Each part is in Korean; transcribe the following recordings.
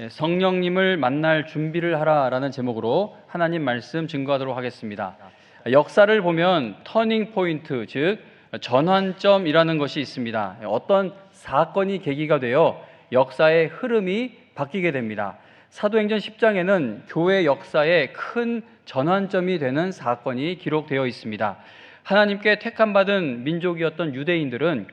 성령님을 만날 준비를 하라라는 제목으로 하나님 말씀 증거하도록 하겠습니다. 역사를 보면 터닝 포인트, 즉 전환점이라는 것이 있습니다. 어떤 사건이 계기가 되어 역사의 흐름이 바뀌게 됩니다. 사도행전 10장에는 교회 역사의 큰 전환점이 되는 사건이 기록되어 있습니다. 하나님께 택함받은 민족이었던 유대인들은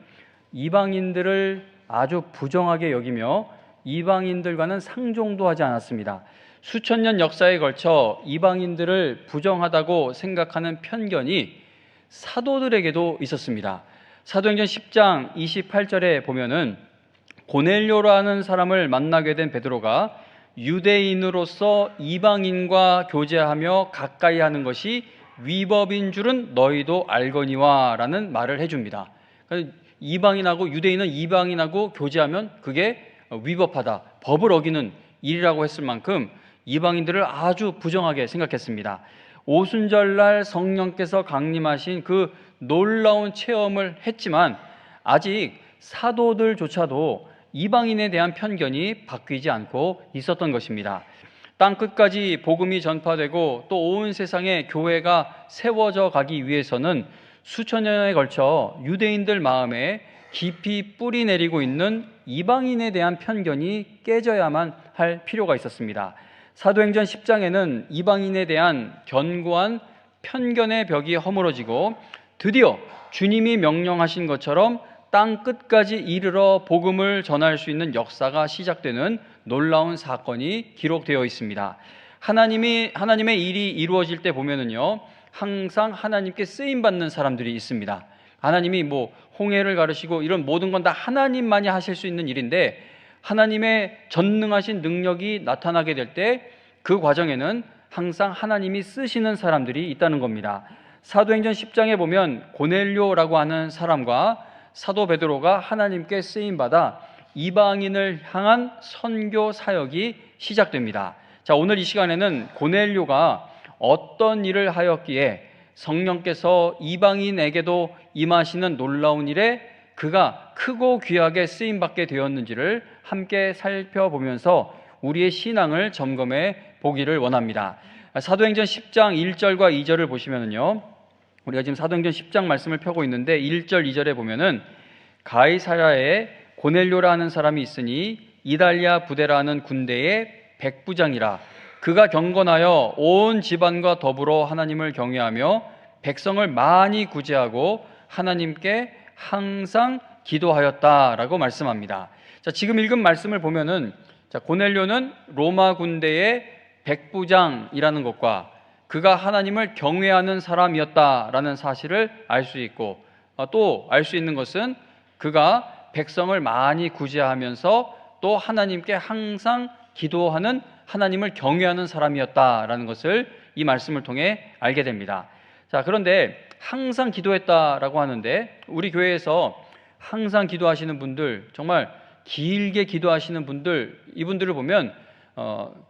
이방인들을 아주 부정하게 여기며 이방인들과는 상종도 하지 않았습니다. 수천 년 역사에 걸쳐 이방인들을 부정하다고 생각하는 편견이 사도들에게도 있었습니다. 사도행전 10장 28절에 보면은 고넬료라는 사람을 만나게 된 베드로가 유대인으로서 이방인과 교제하며 가까이 하는 것이 위법인 줄은 너희도 알거니와 라는 말을 해줍니다. 이방인하고 유대인은 이방인하고 교제하면 그게 위법하다, 법을 어기는 일이라고 했을 만큼 이방인들을 아주 부정하게 생각했습니다. 오순절날 성령께서 강림하신 그 놀라운 체험을 했지만 아직 사도들조차도 이방인에 대한 편견이 바뀌지 않고 있었던 것입니다. 땅 끝까지 복음이 전파되고 또 온 세상에 교회가 세워져 가기 위해서는 수천 년에 걸쳐 유대인들 마음에 깊이 뿌리 내리고 있는 이방인에 대한 편견이 깨져야만 할 필요가 있었습니다. 사도행전 10장에는 이방인에 대한 견고한 편견의 벽이 허물어지고 드디어 주님이 명령하신 것처럼 땅 끝까지 이르러 복음을 전할 수 있는 역사가 시작되는 놀라운 사건이 기록되어 있습니다. 하나님의 일이 이루어질 때 보면은요, 항상 하나님께 쓰임 받는 사람들이 있습니다. 하나님이 홍해를 가르시고 이런 모든 건 다 하나님만이 하실 수 있는 일인데 하나님의 전능하신 능력이 나타나게 될 때 그 과정에는 항상 하나님이 쓰시는 사람들이 있다는 겁니다. 사도행전 10장에 보면 고넬료라고 하는 사람과 사도 베드로가 하나님께 쓰임받아 이방인을 향한 선교 사역이 시작됩니다. 자, 오늘 이 시간에는 고넬료가 어떤 일을 하였기에 성령께서 이방인에게도 임하시는 놀라운 일에 그가 크고 귀하게 쓰임받게 되었는지를 함께 살펴보면서 우리의 신앙을 점검해 보기를 원합니다. 사도행전 10장 1절과 2절을 보시면은요, 우리가 지금 사도행전 10장 말씀을 펴고 있는데 1절 2절에 보면은 가이사랴에 고넬료라는 사람이 있으니 이달리아 부대라는 군대의 백부장이라. 그가 경건하여 온 집안과 더불어 하나님을 경외하며 백성을 많이 구제하고 하나님께 항상 기도하였다라고 말씀합니다. 자, 지금 읽은 말씀을 보면은 고넬료는 로마 군대의 백부장이라는 것과 그가 하나님을 경외하는 사람이었다라는 사실을 알 수 있고 또 알 수 있는 것은 그가 백성을 많이 구제하면서 또 하나님께 항상 기도하는 하나님을 경외하는 사람이었다라는 것을 이 말씀을 통해 알게 됩니다. 자, 그런데 항상 기도했다라고 하는데 우리 교회에서 항상 기도하시는 분들, 정말 길게 기도하시는 분들, 이분들을 보면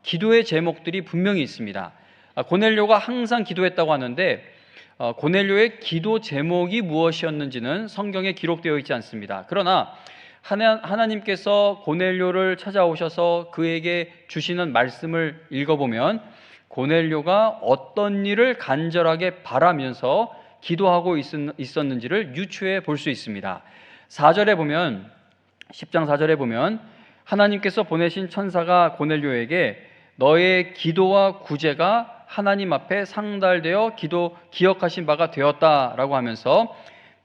기도의 제목들이 분명히 있습니다. 고넬료가 항상 기도했다고 하는데 고넬료의 기도 제목이 무엇이었는지는 성경에 기록되어 있지 않습니다. 그러나 하나님께서 고넬료를 찾아오셔서 그에게 주시는 말씀을 읽어보면 고넬료가 어떤 일을 간절하게 바라면서 기도하고 있었는지를 유추해 볼 수 있습니다. 4절에 보면 10장 4절에 보면 하나님께서 보내신 천사가 고넬료에게 너의 기도와 구제가 하나님 앞에 상달되어 기억하신 바가 되었다라고 하면서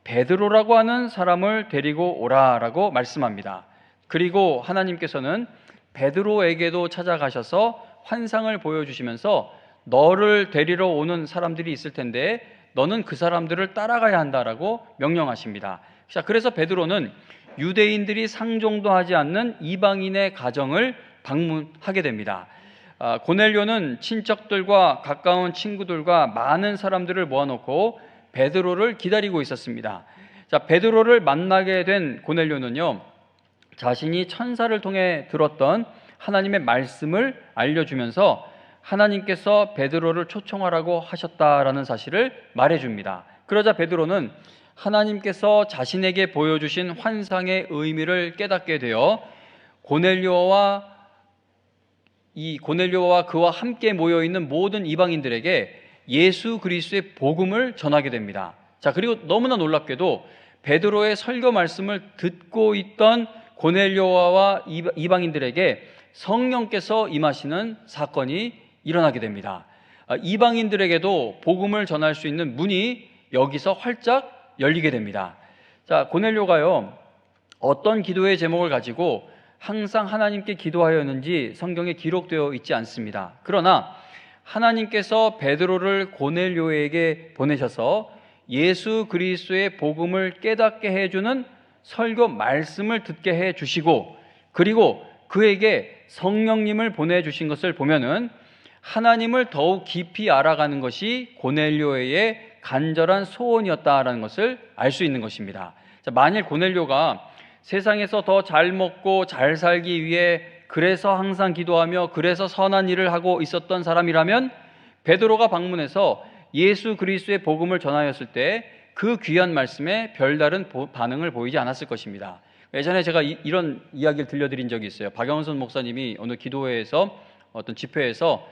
베드로라고 하는 사람을 데리고 오라라고 말씀합니다. 그리고 하나님께서는 베드로에게도 찾아가셔서 환상을 보여주시면서 너를 데리러 오는 사람들이 있을 텐데 너는 그 사람들을 따라가야 한다라고 명령하십니다. 자, 그래서 베드로는 유대인들이 상종도 하지 않는 이방인의 가정을 방문하게 됩니다. 고넬료는 친척들과 가까운 친구들과 많은 사람들을 모아놓고 베드로를 기다리고 있었습니다. 자, 베드로를 만나게 된 고넬료는요, 자신이 천사를 통해 들었던 하나님의 말씀을 알려주면서 하나님께서 베드로를 초청하라고 하셨다라는 사실을 말해줍니다. 그러자 베드로는 하나님께서 자신에게 보여주신 환상의 의미를 깨닫게 되어 고넬료와 이 고넬료와 그와 함께 모여 있는 모든 이방인들에게 예수 그리스도의 복음을 전하게 됩니다. 자, 그리고 너무나 놀랍게도 베드로의 설교 말씀을 듣고 있던 고넬료와 이방인들에게 성령께서 임하시는 사건이 일어나게 됩니다. 이방인들에게도 복음을 전할 수 있는 문이 여기서 활짝 열리게 됩니다. 자, 고넬료가요, 어떤 기도의 제목을 가지고 항상 하나님께 기도하였는지 성경에 기록되어 있지 않습니다. 그러나 하나님께서 베드로를 고넬료에게 보내셔서 예수 그리스도의 복음을 깨닫게 해주는 설교 말씀을 듣게 해주시고, 그리고 그에게 성령님을 보내주신 것을 보면은 하나님을 더욱 깊이 알아가는 것이 고넬료의 간절한 소원이었다라는 것을 알 수 있는 것입니다. 자, 만일 고넬료가 세상에서 더 잘 먹고 잘 살기 위해 그래서 항상 기도하며 그래서 선한 일을 하고 있었던 사람이라면 베드로가 방문해서 예수 그리스도의 복음을 전하였을 때 그 귀한 말씀에 별다른 반응을 보이지 않았을 것입니다. 예전에 제가 이런 이야기를 들려드린 적이 있어요. 박영선 목사님이 어느 기도회에서 어떤 집회에서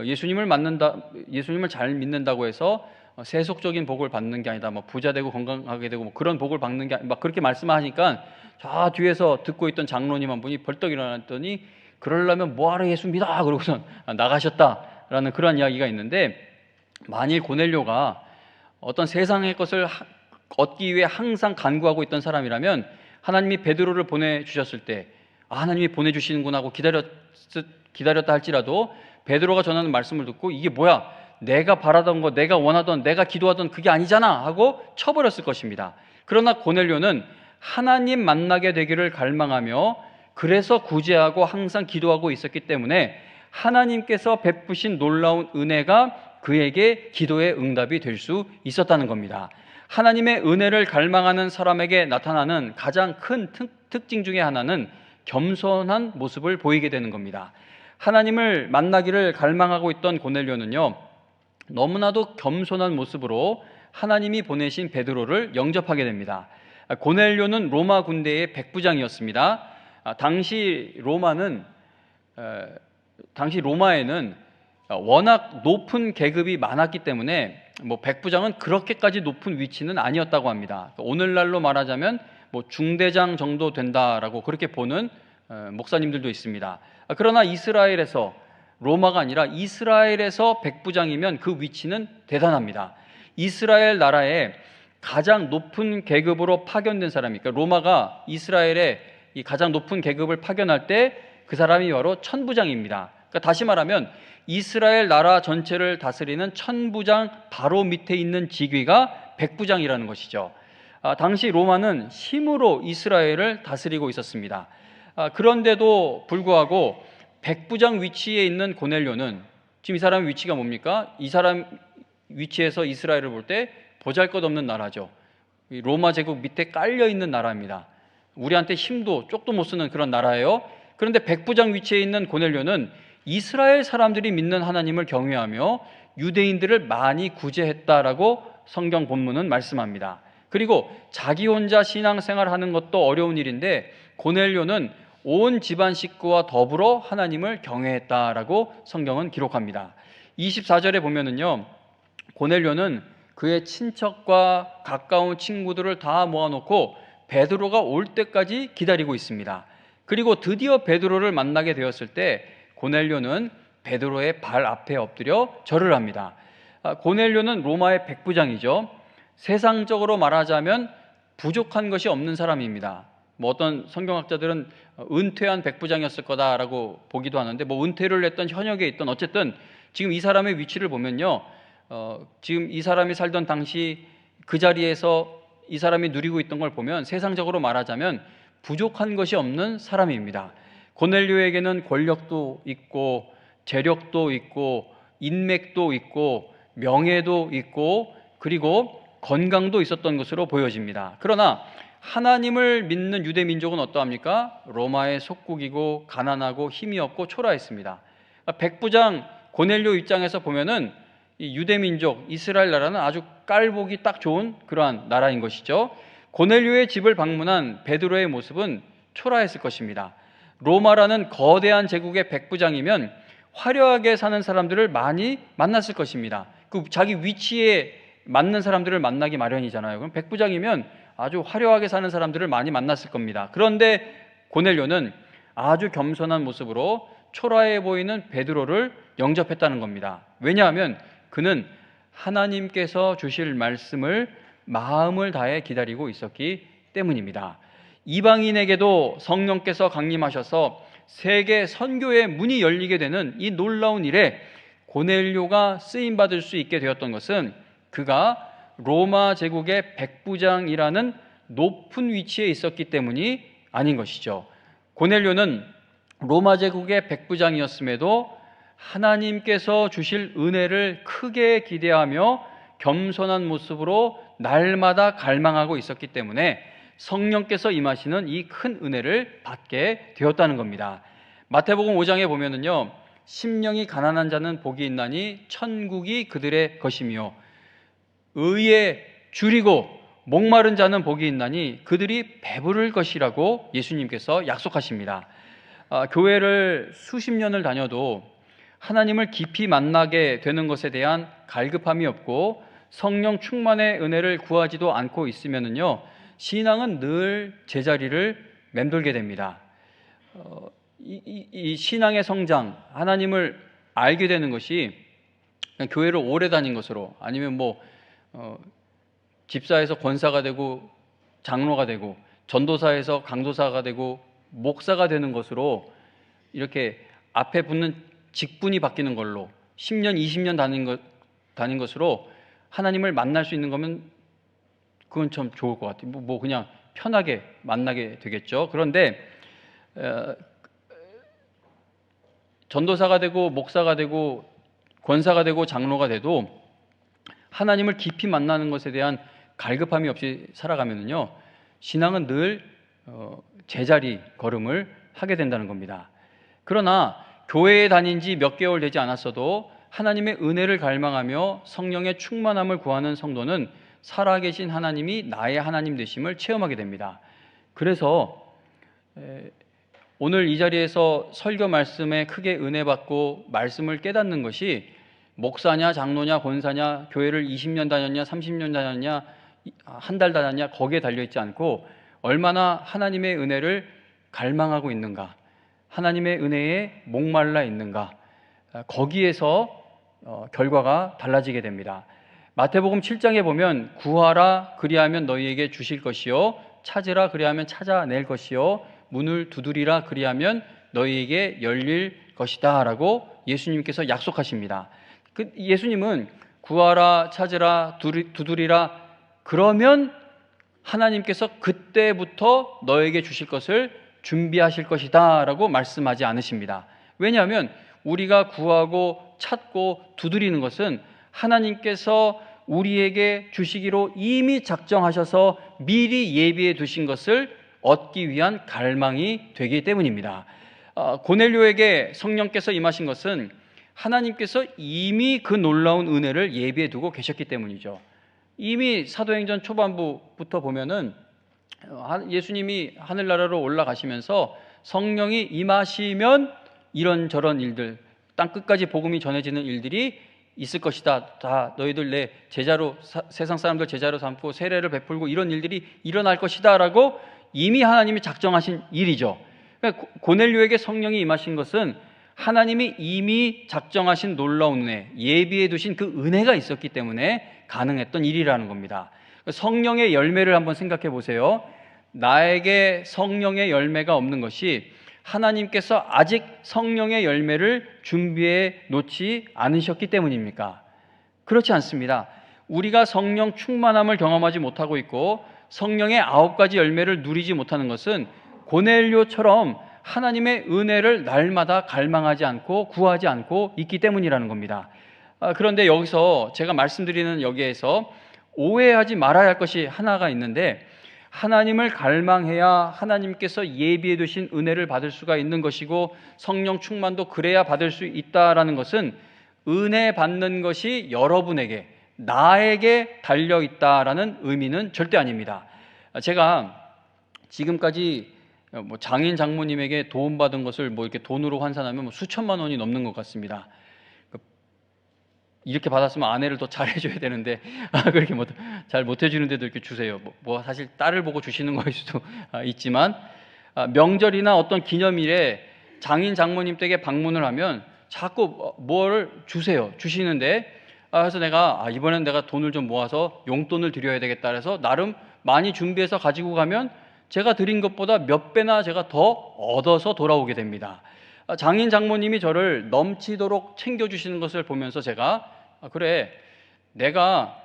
예수님을 잘 믿는다고 해서 세속적인 복을 받는 게 아니다, 뭐 부자 되고 건강하게 되고 뭐 그런 복을 받는 게 막 그렇게 말씀하니까 저 뒤에서 듣고 있던 장로님 한 분이 벌떡 일어났더니 그러려면 뭐하러 예수 믿어? 그러고선 나가셨다라는 그런 이야기가 있는데, 만일 고넬료가 어떤 세상의 것을 얻기 위해 항상 간구하고 있던 사람이라면 하나님이 베드로를 보내주셨을 때 하나님이 보내주시는구나 하고 기다렸다 할지라도 베드로가 전하는 말씀을 듣고 이게 뭐야, 내가 바라던 거, 내가 원하던, 내가 기도하던 그게 아니잖아 하고 쳐버렸을 것입니다. 그러나 고넬료는 하나님 만나게 되기를 갈망하며 그래서 구제하고 항상 기도하고 있었기 때문에 하나님께서 베푸신 놀라운 은혜가 그에게 기도의 응답이 될 수 있었다는 겁니다. 하나님의 은혜를 갈망하는 사람에게 나타나는 가장 큰 특징 중에 하나는 겸손한 모습을 보이게 되는 겁니다. 하나님을 만나기를 갈망하고 있던 고넬료는요, 너무나도 겸손한 모습으로 하나님이 보내신 베드로를 영접하게 됩니다. 고넬료는 로마 군대의 백부장이었습니다. 당시 로마에는 워낙 높은 계급이 많았기 때문에 뭐 백부장은 그렇게까지 높은 위치는 아니었다고 합니다. 오늘날로 말하자면 뭐 중대장 정도 된다라고 그렇게 보는 목사님들도 있습니다. 그러나 이스라엘에서, 로마가 아니라 이스라엘에서 백부장이면 그 위치는 대단합니다. 이스라엘 나라에 가장 높은 계급으로 파견된 사람이, 그러니까 로마가 이스라엘에 이 가장 높은 계급을 파견할 때 그 사람이 바로 천부장입니다. 그러니까 다시 말하면 이스라엘 나라 전체를 다스리는 천부장 바로 밑에 있는 직위가 백부장이라는 것이죠. 당시 로마는 힘으로 이스라엘을 다스리고 있었습니다. 그런데도 불구하고 백부장 위치에 있는 고넬료는, 지금 이 사람의 위치가 뭡니까? 이 사람 위치에서 이스라엘을 볼 때 보잘것없는 나라죠. 로마 제국 밑에 깔려있는 나라입니다. 우리한테 힘도 쪽도 못 쓰는 그런 나라예요. 그런데 백부장 위치에 있는 고넬료는 이스라엘 사람들이 믿는 하나님을 경외하며 유대인들을 많이 구제했다라고 성경 본문은 말씀합니다. 그리고 자기 혼자 신앙생활하는 것도 어려운 일인데 고넬료는 온 집안 식구와 더불어 하나님을 경외했다라고 성경은 기록합니다. 24절에 보면은요, 고넬료는 그의 친척과 가까운 친구들을 다 모아놓고 베드로가 올 때까지 기다리고 있습니다. 그리고 드디어 베드로를 만나게 되었을 때 고넬료는 베드로의 발 앞에 엎드려 절을 합니다. 고넬료는 로마의 백부장이죠. 세상적으로 말하자면 부족한 것이 없는 사람입니다. 뭐 어떤 성경학자들은 은퇴한 백부장이었을 거다라고 보기도 하는데, 뭐 은퇴를 했던 현역에 있던 어쨌든 지금 이 사람의 위치를 보면요, 지금 이 사람이 살던 당시 그 자리에서 이 사람이 누리고 있던 걸 보면 세상적으로 말하자면 부족한 것이 없는 사람입니다. 고넬료에게는 권력도 있고 재력도 있고 인맥도 있고 명예도 있고 그리고 건강도 있었던 것으로 보여집니다. 그러나 하나님을 믿는 유대 민족은 어떠합니까? 로마의 속국이고 가난하고 힘이 없고 초라했습니다. 백부장 고넬료 입장에서 보면은 이 유대 민족 이스라엘 나라는 아주 깔보기 딱 좋은 그러한 나라인 것이죠. 고넬료의 집을 방문한 베드로의 모습은 초라했을 것입니다. 로마라는 거대한 제국의 백부장이면 화려하게 사는 사람들을 많이 만났을 것입니다. 그 자기 위치에 맞는 사람들을 만나기 마련이잖아요. 그럼 백부장이면 아주 화려하게 사는 사람들을 많이 만났을 겁니다. 그런데 고넬료는 아주 겸손한 모습으로 초라해 보이는 베드로를 영접했다는 겁니다. 왜냐하면 그는 하나님께서 주실 말씀을 마음을 다해 기다리고 있었기 때문입니다. 이방인에게도 성령께서 강림하셔서 세계 선교의 문이 열리게 되는 이 놀라운 일에 고넬료가 쓰임받을 수 있게 되었던 것은 그가 로마 제국의 백부장이라는 높은 위치에 있었기 때문이 아닌 것이죠. 고넬료는 로마 제국의 백부장이었음에도 하나님께서 주실 은혜를 크게 기대하며 겸손한 모습으로 날마다 갈망하고 있었기 때문에 성령께서 임하시는 이 큰 은혜를 받게 되었다는 겁니다. 마태복음 5장에 보면은요, 심령이 가난한 자는 복이 있나니 천국이 그들의 것이며 의에 줄이고 목마른 자는 복이 있나니 그들이 배부를 것이라고 예수님께서 약속하십니다. 교회를 수십 년을 다녀도 하나님을 깊이 만나게 되는 것에 대한 갈급함이 없고 성령 충만의 은혜를 구하지도 않고 있으면은요, 신앙은 늘 제자리를 맴돌게 됩니다. 이 신앙의 성장, 하나님을 알게 되는 것이 그냥 교회를 오래 다닌 것으로, 아니면 집사에서 권사가 되고 장로가 되고 전도사에서 강도사가 되고 목사가 되는 것으로 이렇게 앞에 붙는 직분이 바뀌는 걸로 10년, 20년 다닌 것으로 하나님을 만날 수 있는 거면 그건 참 좋을 것 같아요. 그냥 편하게 만나게 되겠죠. 그런데 전도사가 되고 목사가 되고 권사가 되고 장로가 돼도 하나님을 깊이 만나는 것에 대한 갈급함이 없이 살아가면요, 신앙은 늘 제자리 걸음을 하게 된다는 겁니다. 그러나 교회에 다닌 지 몇 개월 되지 않았어도 하나님의 은혜를 갈망하며 성령의 충만함을 구하는 성도는 살아계신 하나님이 나의 하나님 되심을 체험하게 됩니다. 그래서 오늘 이 자리에서 설교 말씀에 크게 은혜 받고 말씀을 깨닫는 것이 목사냐 장로냐 권사냐 교회를 20년 다녔냐 30년 다녔냐 한 달 다녔냐 거기에 달려있지 않고 얼마나 하나님의 은혜를 갈망하고 있는가, 하나님의 은혜에 목말라 있는가, 거기에서 결과가 달라지게 됩니다. 마태복음 7장에 보면 구하라 그리하면 너희에게 주실 것이요 찾으라 그리하면 찾아낼 것이요 문을 두드리라 그리하면 너희에게 열릴 것이다 라고 예수님께서 약속하십니다. 예수님은 구하라 찾으라 두드리라 그러면 하나님께서 그때부터 너에게 주실 것을 준비하실 것이다 라고 말씀하지 않으십니다. 왜냐하면 우리가 구하고 찾고 두드리는 것은 하나님께서 우리에게 주시기로 이미 작정하셔서 미리 예비해 두신 것을 얻기 위한 갈망이 되기 때문입니다. 고넬료에게 성령께서 임하신 것은 하나님께서 이미 그 놀라운 은혜를 예비해 두고 계셨기 때문이죠. 이미 사도행전 초반부부터 보면은 예수님이 하늘나라로 올라가시면서 성령이 임하시면 이런저런 일들, 땅끝까지 복음이 전해지는 일들이 있을 것이다. 다 너희들 내 제자로 세상 사람들 제자로 삼고 세례를 베풀고 이런 일들이 일어날 것이다 라고 이미 하나님이 작정하신 일이죠. 그러니까 고넬료에게 성령이 임하신 것은 하나님이 이미 작정하신 놀라운 은혜, 예비해 두신 그 은혜가 있었기 때문에 가능했던 일이라는 겁니다. 성령의 열매를 한번 생각해 보세요. 나에게 성령의 열매가 없는 것이 하나님께서 아직 성령의 열매를 준비해 놓지 않으셨기 때문입니까? 그렇지 않습니다. 우리가 성령 충만함을 경험하지 못하고 있고 성령의 9가지 열매를 누리지 못하는 것은 고넬료처럼 하나님의 은혜를 날마다 갈망하지 않고 구하지 않고 있기 때문이라는 겁니다. 그런데 여기서 제가 말씀드리는 여기에서 오해하지 말아야 할 것이 하나가 있는데, 하나님을 갈망해야 하나님께서 예비해 두신 은혜를 받을 수가 있는 것이고 성령 충만도 그래야 받을 수 있다라는 것은 은혜 받는 것이 여러분에게, 나에게 달려있다라는 의미는 절대 아닙니다. 제가 지금까지 뭐 장인 장모님에게 도움받은 것을 뭐 이렇게 돈으로 환산하면 뭐 수천만 원이 넘는 것 같습니다. 이렇게 받았으면 아내를 더 잘해줘야 되는데 그렇게 뭐 잘 못해주는데도 이렇게 주세요. 뭐 사실 딸을 보고 주시는 거일 수도 있지만 명절이나 어떤 기념일에 장인 장모님 댁에 방문을 하면 자꾸 뭘 주세요. 주시는데 그래서 내가 이번엔 내가 돈을 좀 모아서 용돈을 드려야 되겠다 그래서 나름 많이 준비해서 가지고 가면 제가 드린 것보다 몇 배나 제가 더 얻어서 돌아오게 됩니다. 장인 장모님이 저를 넘치도록 챙겨주시는 것을 보면서 제가 그래, 내가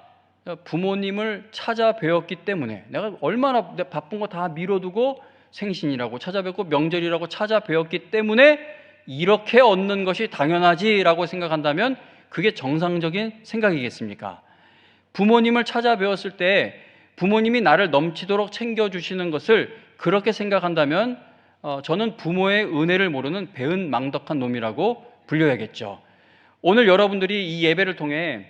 부모님을 찾아뵈었기 때문에 내가 얼마나 바쁜 거 다 미뤄두고 생신이라고 찾아뵙고 명절이라고 찾아뵈었기 때문에 이렇게 얻는 것이 당연하지라고 생각한다면 그게 정상적인 생각이겠습니까? 부모님을 찾아뵈었을 때 부모님이 나를 넘치도록 챙겨주시는 것을 그렇게 생각한다면 저는 부모의 은혜를 모르는 배은망덕한 놈이라고 불려야겠죠. 오늘 여러분들이 이 예배를 통해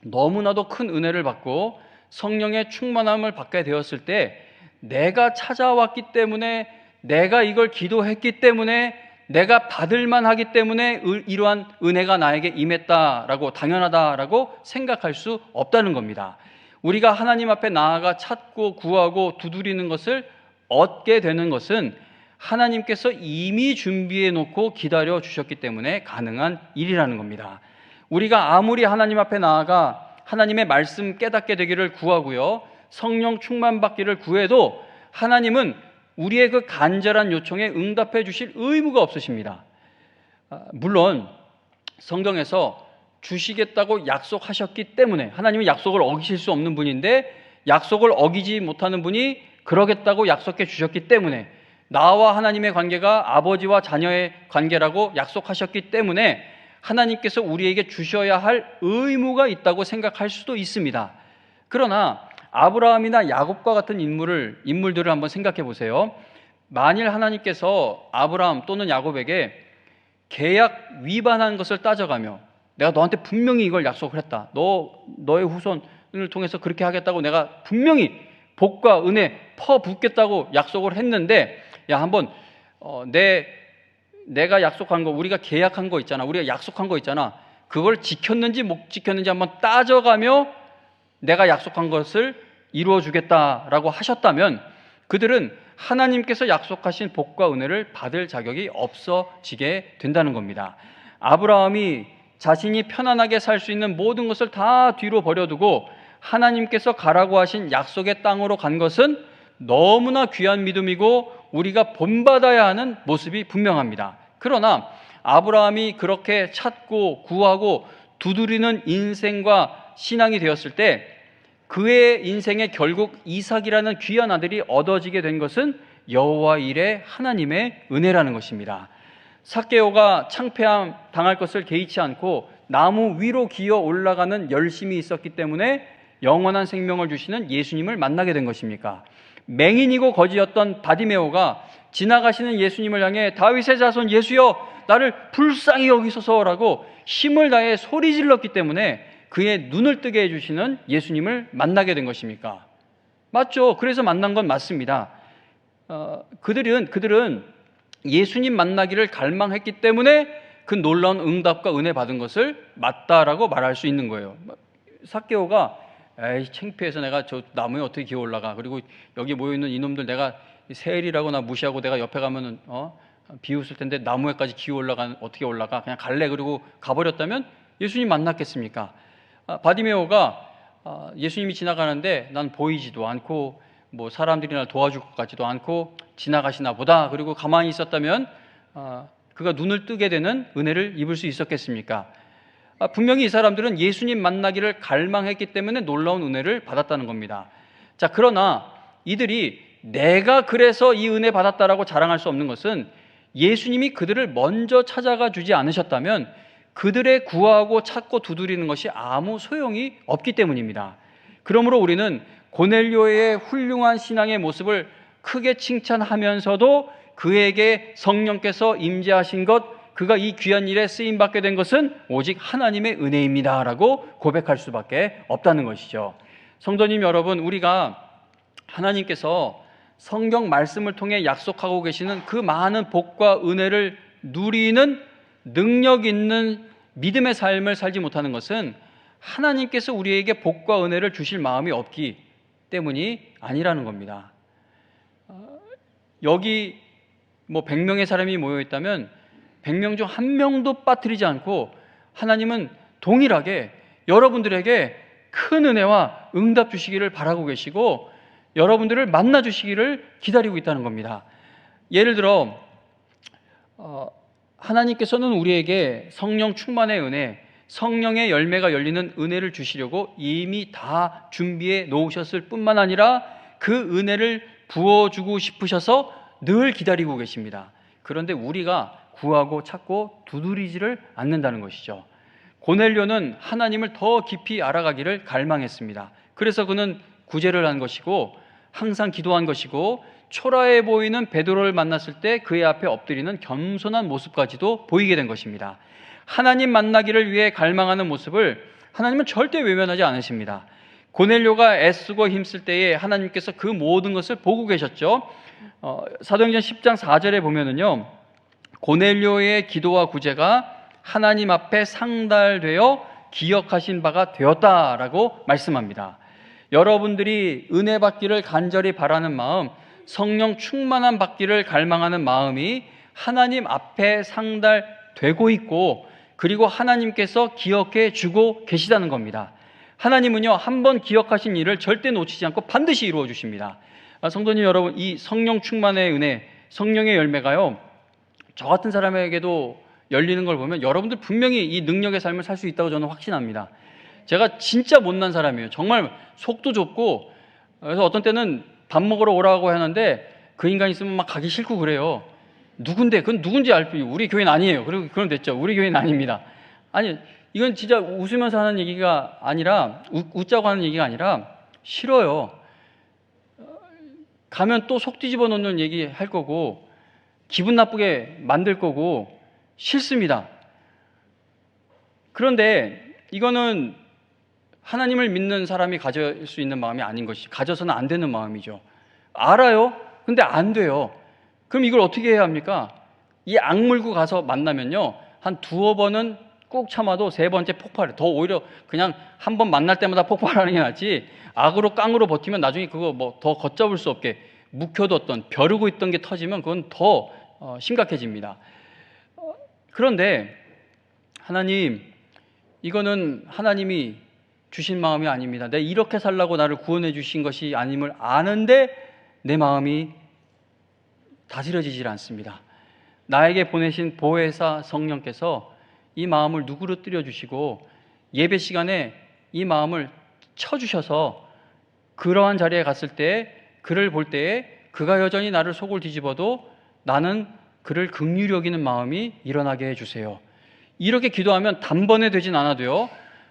너무나도 큰 은혜를 받고 성령의 충만함을 받게 되었을 때 내가 찾아왔기 때문에 내가 이걸 기도했기 때문에 내가 받을만 하기 때문에 이러한 은혜가 나에게 임했다라고 당연하다라고 생각할 수 없다는 겁니다. 우리가 하나님 앞에 나아가 찾고 구하고 두드리는 것을 얻게 되는 것은 하나님께서 이미 준비해 놓고 기다려 주셨기 때문에 가능한 일이라는 겁니다. 우리가 아무리 하나님 앞에 나아가 하나님의 말씀 깨닫게 되기를 구하고요, 성령 충만 받기를 구해도 하나님은 우리의 그 간절한 요청에 응답해 주실 의무가 없으십니다. 물론 성경에서 주시겠다고 약속하셨기 때문에 하나님은 약속을 어기실 수 없는 분인데 약속을 어기지 못하는 분이 그러겠다고 약속해 주셨기 때문에 나와 하나님의 관계가 아버지와 자녀의 관계라고 약속하셨기 때문에 하나님께서 우리에게 주셔야 할 의무가 있다고 생각할 수도 있습니다. 그러나 아브라함이나 야곱과 같은 인물들을 한번 생각해 보세요. 만일 하나님께서 아브라함 또는 야곱에게 계약 위반한 것을 따져가며 내가 너한테 분명히 이걸 약속을 했다. 너의 후손을 통해서 그렇게 하겠다고 내가 분명히 복과 은혜 퍼붓겠다고 약속을 했는데 야 한번 내가 약속한 거 우리가 계약한 거 있잖아. 우리가 약속한 거 있잖아. 그걸 지켰는지 못 지켰는지 한번 따져가며 내가 약속한 것을 이루어 주겠다라고 하셨다면 그들은 하나님께서 약속하신 복과 은혜를 받을 자격이 없어지게 된다는 겁니다. 아브라함이 자신이 편안하게 살 수 있는 모든 것을 다 뒤로 버려두고 하나님께서 가라고 하신 약속의 땅으로 간 것은 너무나 귀한 믿음이고 우리가 본받아야 하는 모습이 분명합니다. 그러나 아브라함이 그렇게 찾고 구하고 두드리는 인생과 신앙이 되었을 때 그의 인생에 결국 이삭이라는 귀한 아들이 얻어지게 된 것은 여호와 일의 하나님의 은혜라는 것입니다. 삭개오가 창피함 당할 것을 개의치 않고 나무 위로 기어 올라가는 열심이 있었기 때문에 영원한 생명을 주시는 예수님을 만나게 된 것입니까? 맹인이고 거지였던 바디메오가 지나가시는 예수님을 향해 다윗의 자손 예수여 나를 불쌍히 여기소서라고 힘을 다해 소리 질렀기 때문에 그의 눈을 뜨게 해주시는 예수님을 만나게 된 것입니까? 맞죠. 그래서 만난 건 맞습니다. 그들은 예수님 만나기를 갈망했기 때문에 그 놀라운 응답과 은혜 받은 것을 맞다라고 말할 수 있는 거예요. 삭개오가 에이 창피해서 내가 저 나무에 어떻게 기어 올라가, 그리고 여기 모여있는 이놈들 내가 세일이라고 나 무시하고 내가 옆에 가면은 비웃을 텐데 나무에까지 기어 올라가 어떻게 올라가, 그냥 갈래 그러고 가버렸다면 예수님 만났겠습니까? 바디메오가 예수님이 지나가는데 난 보이지도 않고 뭐 사람들이 날 도와줄 것 같지도 않고 지나가시나 보다 그리고 가만히 있었다면 그가 눈을 뜨게 되는 은혜를 입을 수 있었겠습니까? 분명히 이 사람들은 예수님 만나기를 갈망했기 때문에 놀라운 은혜를 받았다는 겁니다. 자, 그러나 이들이 내가 그래서 이 은혜 받았다라고 자랑할 수 없는 것은 예수님이 그들을 먼저 찾아가 주지 않으셨다면 그들의 구하고 찾고 두드리는 것이 아무 소용이 없기 때문입니다. 그러므로 우리는 고넬료의 훌륭한 신앙의 모습을 크게 칭찬하면서도 그에게 성령께서 임재하신 것, 그가 이 귀한 일에 쓰임받게 된 것은 오직 하나님의 은혜입니다라고 고백할 수밖에 없다는 것이죠. 성도님 여러분, 우리가 하나님께서 성경 말씀을 통해 약속하고 계시는 그 많은 복과 은혜를 누리는 능력 있는 믿음의 삶을 살지 못하는 것은 하나님께서 우리에게 복과 은혜를 주실 마음이 없기 때문이 아니라는 겁니다. 여기 100명의 사람이 모여 있다면 100명 중 한 명도 빠뜨리지 않고 하나님은 동일하게 여러분들에게 큰 은혜와 응답 주시기를 바라고 계시고 여러분들을 만나 주시기를 기다리고 있다는 겁니다. 예를 들어 하나님께서는 우리에게 성령 충만의 은혜, 성령의 열매가 열리는 은혜를 주시려고 이미 다 준비해 놓으셨을 뿐만 아니라 그 은혜를 부어주고 싶으셔서 늘 기다리고 계십니다. 그런데 우리가 구하고 찾고 두드리지를 않는다는 것이죠. 고넬료는 하나님을 더 깊이 알아가기를 갈망했습니다. 그래서 그는 구제를 한 것이고 항상 기도한 것이고 초라해 보이는 베드로를 만났을 때 그의 앞에 엎드리는 겸손한 모습까지도 보이게 된 것입니다. 하나님 만나기를 위해 갈망하는 모습을 하나님은 절대 외면하지 않으십니다. 고넬료가 애쓰고 힘쓸 때에 하나님께서 그 모든 것을 보고 계셨죠. 사도행전 10장 4절에 보면은요, 고넬료의 기도와 구제가 하나님 앞에 상달되어 기억하신 바가 되었다라고 말씀합니다. 여러분들이 은혜 받기를 간절히 바라는 마음, 성령 충만한 받기를 갈망하는 마음이 하나님 앞에 상달되고 있고 그리고 하나님께서 기억해 주고 계시다는 겁니다. 하나님은요, 한번 기억하신 일을 절대 놓치지 않고 반드시 이루어 주십니다. 성도님 여러분, 이 성령 충만의 은혜, 성령의 열매가요, 저 같은 사람에게도 열리는 걸 보면 여러분들 분명히 이 능력의 삶을 살 수 있다고 저는 확신합니다. 제가 진짜 못난 사람이에요. 정말 속도 좁고, 그래서 어떤 때는 밥 먹으러 오라고 하는데 그 인간 있으면 막 가기 싫고 그래요. 누군데? 그건 누군지 우리 교회는 아니에요. 그럼 됐죠. 우리 교회는 아닙니다. 아니, 이건 진짜 웃으면서 하는 얘기가 아니라, 웃자고 하는 얘기가 아니라 싫어요. 가면 또 속 뒤집어 놓는 얘기 할 거고 기분 나쁘게 만들 거고 싫습니다. 그런데 이거는 하나님을 믿는 사람이 가질 수 있는 마음이 아닌 것이, 가져서는 안 되는 마음이죠. 알아요? 근데 안 돼요. 그럼 이걸 어떻게 해야 합니까? 이 악물고 가서 만나면요, 한 두어 번은 꾹 참아도 세 번째 폭발해. 더 오히려 그냥 한 번 만날 때마다 폭발하는 게 낫지, 악으로 깡으로 버티면 나중에 그거 더 걷잡을 수 없게 묵혀뒀던, 벼르고 있던 게 터지면 그건 더 심각해집니다. 그런데 하나님, 이거는 하나님이 주신 마음이 아닙니다. 내가 이렇게 살라고 나를 구원해 주신 것이 아님을 아는데 내 마음이 다스려지질 않습니다. 나에게 보내신 보혜사 성령께서 이 마음을 누그러뜨려 주시고 예배 시간에 이 마음을 쳐주셔서 그러한 자리에 갔을 때, 그를 볼 때에 그가 여전히 나를 속을 뒤집어도 나는 그를 긍휼히 여기는 마음이 일어나게 해주세요. 이렇게 기도하면 단번에 되진 않아도요,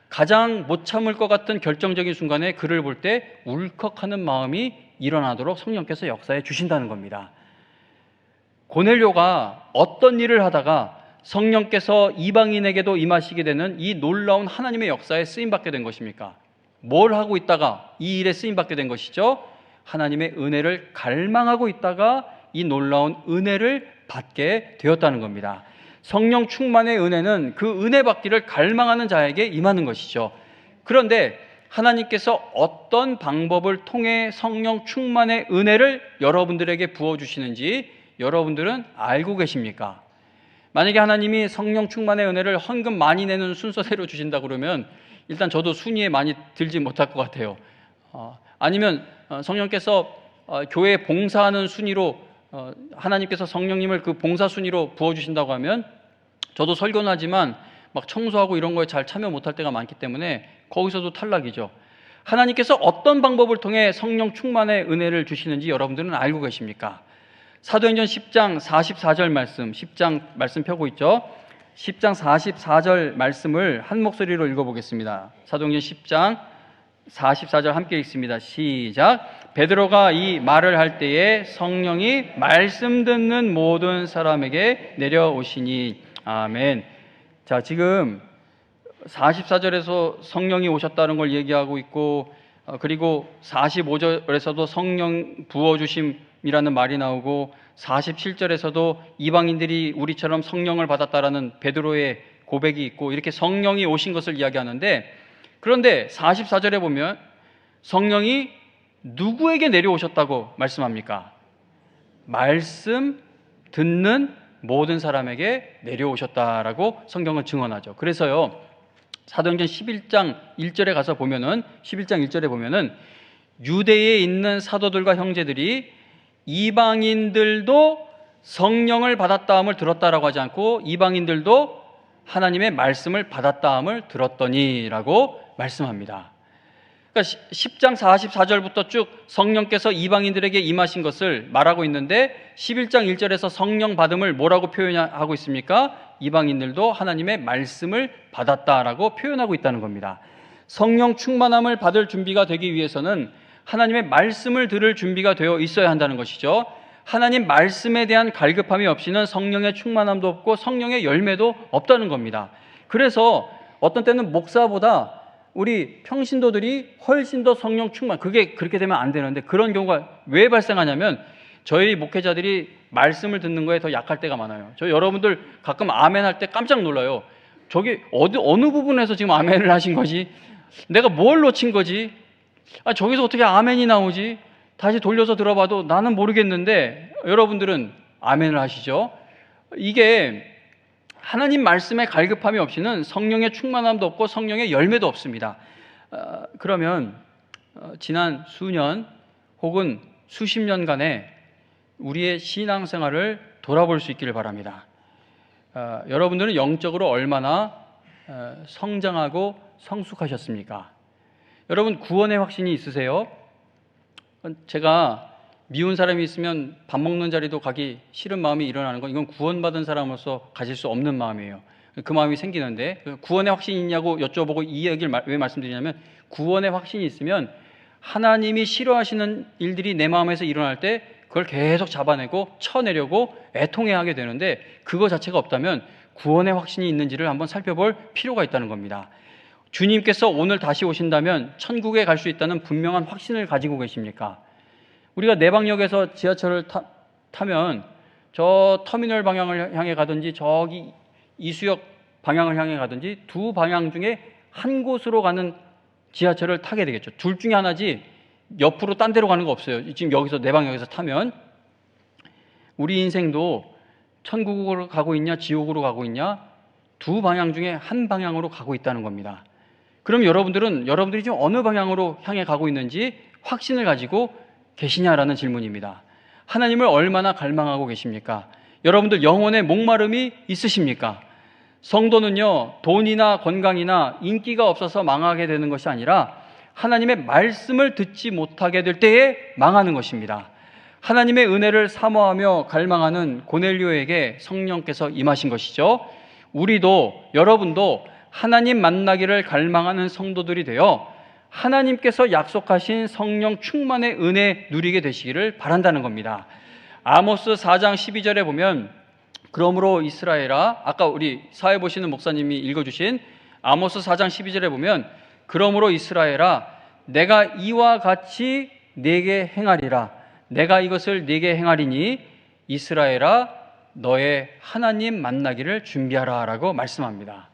가장 못 참을 것 같은 결정적인 순간에 그를 볼 때 울컥하는 마음이 일어나도록 성령께서 역사해 주신다는 겁니다. 고넬료가 어떤 일을 하다가 성령께서 이방인에게도 임하시게 되는 이 놀라운 하나님의 역사에 쓰임받게 된 것입니까? 뭘 하고 있다가 이 일에 쓰임받게 된 것이죠? 하나님의 은혜를 갈망하고 있다가 이 놀라운 은혜를 받게 되었다는 겁니다. 성령 충만의 은혜는 그 은혜 받기를 갈망하는 자에게 임하는 것이죠. 그런데 하나님께서 어떤 방법을 통해 성령 충만의 은혜를 여러분들에게 부어주시는지 여러분들은 알고 계십니까? 만약에 하나님이 성령 충만의 은혜를 헌금 많이 내는 순서대로 주신다 그러면 일단 저도 순위에 많이 들지 못할 것 같아요. 아니면 성령께서 교회에 봉사하는 순위로, 하나님께서 성령님을 그 봉사 순위로 부어주신다고 하면 저도 설교는 하지만 막 청소하고 이런 거에 잘 참여 못할 때가 많기 때문에 거기서도 탈락이죠. 하나님께서 어떤 방법을 통해 성령 충만의 은혜를 주시는지 여러분들은 알고 계십니까? 사도행전 10장 44절 말씀, 10장 말씀 펴고 있죠. 10장 44절 말씀을 한 목소리로 읽어보겠습니다. 사도행전 10장 44절 함께 읽습니다. 시작. 베드로가 이 말을 할 때에 성령이 말씀 듣는 모든 사람에게 내려오시니. 아멘. 자, 지금 44절에서 성령이 오셨다는 걸 얘기하고 있고, 그리고 45절에서도 성령 부어주심 말씀이라는 말이 나오고 47절에서도 이방인들이 우리처럼 성령을 받았다라는 베드로의 고백이 있고 이렇게 성령이 오신 것을 이야기하는데, 그런데 44절에 보면 성령이 누구에게 내려오셨다고 말씀합니까? 말씀 듣는 모든 사람에게 내려오셨다라고 성경은 증언하죠. 그래서요, 사도행전 11장 1절에 가서 보면은 11장 1절에 보면은 유대에 있는 사도들과 형제들이 이방인들도 성령을 받았다함을 들었다라고 하지 않고 이방인들도 하나님의 말씀을 받았다함을 들었더니라고 말씀합니다. 그러니까 10장 44절부터 쭉 성령께서 이방인들에게 임하신 것을 말하고 있는데 11장 1절에서 성령 받음을 뭐라고 표현하고 있습니까? 이방인들도 하나님의 말씀을 받았다라고 표현하고 있다는 겁니다. 성령 충만함을 받을 준비가 되기 위해서는 하나님의 말씀을 들을 준비가 되어 있어야 한다는 것이죠. 하나님 말씀에 대한 갈급함이 없이는 성령의 충만함도 없고 성령의 열매도 없다는 겁니다. 그래서 어떤 때는 목사보다 우리 평신도들이 훨씬 더 성령 충만, 그게 그렇게 되면 안 되는데 그런 경우가 왜 발생하냐면 저희 목회자들이 말씀을 듣는 거에 더 약할 때가 많아요. 저 여러분들 가끔 아멘 할 때 깜짝 놀라요. 저기 어느 부분에서 지금 아멘을 하신 거지? 내가 뭘 놓친 거지? 저기서 어떻게 아멘이 나오지? 다시 돌려서 들어봐도 나는 모르겠는데 여러분들은 아멘을 하시죠? 이게 하나님 말씀에 갈급함이 없이는 성령의 충만함도 없고 성령의 열매도 없습니다. 그러면 지난 수년 혹은 수십 년간의 우리의 신앙생활을 돌아볼 수 있기를 바랍니다. 여러분들은 영적으로 얼마나 성장하고 성숙하셨습니까? 여러분 구원의 확신이 있으세요? 제가 미운 사람이 있으면 밥 먹는 자리도 가기 싫은 마음이 일어나는 건 이건 구원받은 사람으로서 가질 수 없는 마음이에요. 그 마음이 생기는데 구원의 확신이 있냐고 여쭤보고 이 얘기를 왜 말씀드리냐면 구원의 확신이 있으면 하나님이 싫어하시는 일들이 내 마음에서 일어날 때 그걸 계속 잡아내고 쳐내려고 애통해하게 되는데 그거 자체가 없다면 구원의 확신이 있는지를 한번 살펴볼 필요가 있다는 겁니다. 주님께서 오늘 다시 오신다면 천국에 갈 수 있다는 분명한 확신을 가지고 계십니까? 우리가 내방역에서 지하철을 타면 저 터미널 방향을 향해 가든지 저기 이수역 방향을 향해 가든지 두 방향 중에 한 곳으로 가는 지하철을 타게 되겠죠. 둘 중에 하나지 옆으로 딴 데로 가는 거 없어요. 지금 여기서 내방역에서 타면 우리 인생도 천국으로 가고 있냐 지옥으로 가고 있냐 두 방향 중에 한 방향으로 가고 있다는 겁니다. 그럼 여러분들이 지금 어느 방향으로 향해 가고 있는지 확신을 가지고 계시냐라는 질문입니다. 하나님을 얼마나 갈망하고 계십니까? 여러분들 영혼의 목마름이 있으십니까? 성도는요, 돈이나 건강이나 인기가 없어서 망하게 되는 것이 아니라 하나님의 말씀을 듣지 못하게 될 때에 망하는 것입니다. 하나님의 은혜를 사모하며 갈망하는 고넬료에게 성령께서 임하신 것이죠. 우리도 여러분도 하나님 만나기를 갈망하는 성도들이 되어 하나님께서 약속하신 성령 충만의 은혜 누리게 되시기를 바란다는 겁니다. 아모스 4장 12절에 보면 그러므로 이스라엘아, 아까 우리 사회 보시는 목사님이 읽어주신 아모스 4장 12절에 보면 그러므로 이스라엘아 내가 이와 같이 네게 행하리라. 내가 이것을 네게 행하리니 이스라엘아 너의 하나님 만나기를 준비하라 라고 말씀합니다.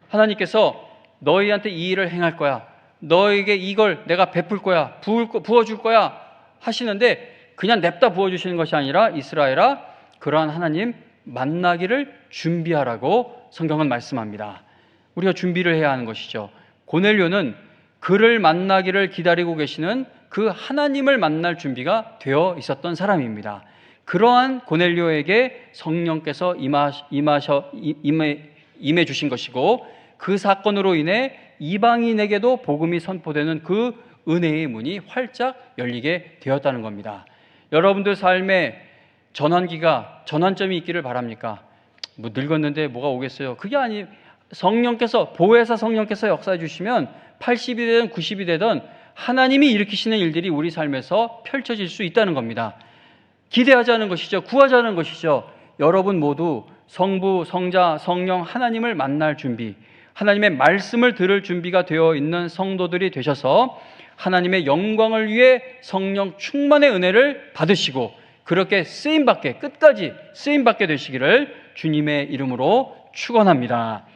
하나님께서 너희한테 이 일을 행할 거야. 너에게 이걸 내가 베풀 거야. 부어줄 거야. 하시는데 그냥 냅다 부어주시는 것이 아니라 이스라엘아 그러한 하나님 만나기를 준비하라고 성경은 말씀합니다. 우리가 준비를 해야 하는 것이죠. 고넬료는 그를 만나기를 기다리고 계시는 그 하나님을 만날 준비가 되어 있었던 사람입니다. 그러한 고넬료에게 성령께서 임해 주신 것이고 그 사건으로 인해 이방인에게도 복음이 선포되는 그 은혜의 문이 활짝 열리게 되었다는 겁니다. 여러분들 삶에 전환점이 있기를 바랍니까? 뭐 늙었는데 뭐가 오겠어요? 그게 아니 성령께서 보혜사 성령께서 역사해 주시면 80이 되든 90이 되든 하나님이 일으키시는 일들이 우리 삶에서 펼쳐질 수 있다는 겁니다. 기대하자는 것이죠. 구하자는 것이죠. 여러분 모두 성부, 성자, 성령 하나님을 만날 준비, 하나님의 말씀을 들을 준비가 되어 있는 성도들이 되셔서 하나님의 영광을 위해 성령 충만의 은혜를 받으시고 그렇게 쓰임받게, 끝까지 쓰임받게 되시기를 주님의 이름으로 축원합니다.